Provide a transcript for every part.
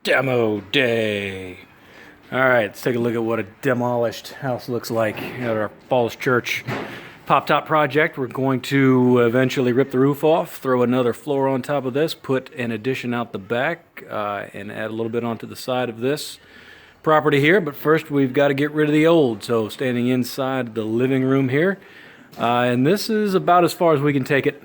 Demo day. All right, let's take a look at what a demolished house looks like at our Falls Church pop top project. We're going to eventually rip the roof off, throw another floor on top of this, put an addition out the back, and add a little bit onto the side of this property here. But first, we've got to get rid of the old. So standing inside the living room here, and this is about as far as we can take it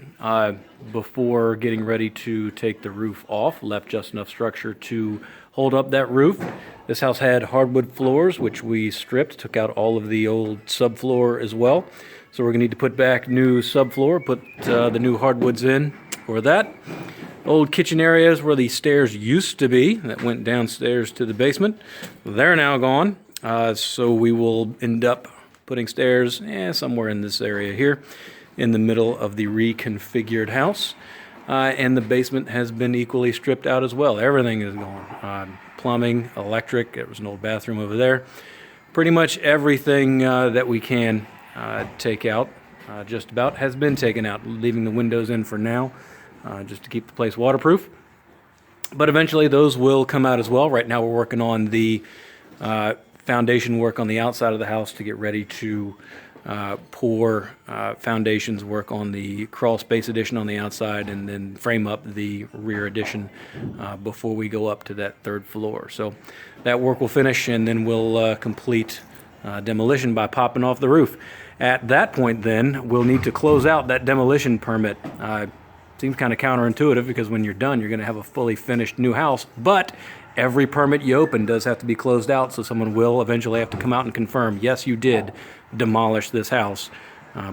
before getting ready to take the roof off. Left just enough structure to hold up that roof. This house had hardwood floors, which we stripped, took out all of the old subfloor as well. So we're going to need to put back new subfloor, put the new hardwoods in for that. Old kitchen areas where the stairs used to be that went downstairs to the basement, they're now gone. So we will end up putting stairs somewhere in this area here in the middle of the reconfigured house. And the basement has been equally stripped out as well. Everything is gone. Plumbing, electric, there was an old bathroom over there. Pretty much everything that we can take out just about has been taken out, leaving the windows in for now just to keep the place waterproof. But eventually those will come out as well. Right now we're working on the foundation work on the outside of the house to get ready to pour foundations, work on the crawl space addition on the outside, and then frame up the rear addition before we go up to that third floor. So that work will finish, and then we'll complete demolition by popping off the roof. At that point then, we'll need to close out that demolition permit. Seems kind of counterintuitive because when you're done, you're going to have a fully finished new house, but every permit you open does have to be closed out, so someone will eventually have to come out and confirm, yes, you did demolish this house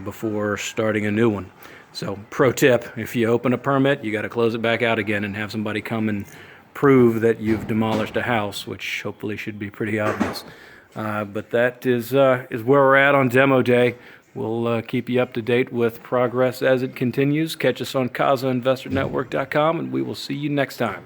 before starting a new one. So pro tip, if you open a permit, you got to close it back out again and have somebody come and prove that you've demolished a house, which hopefully should be pretty obvious. But that is where we're at on demo day. We'll keep you up to date with progress as it continues. Catch us on CasaInvestorNetwork.com, and we will see you next time.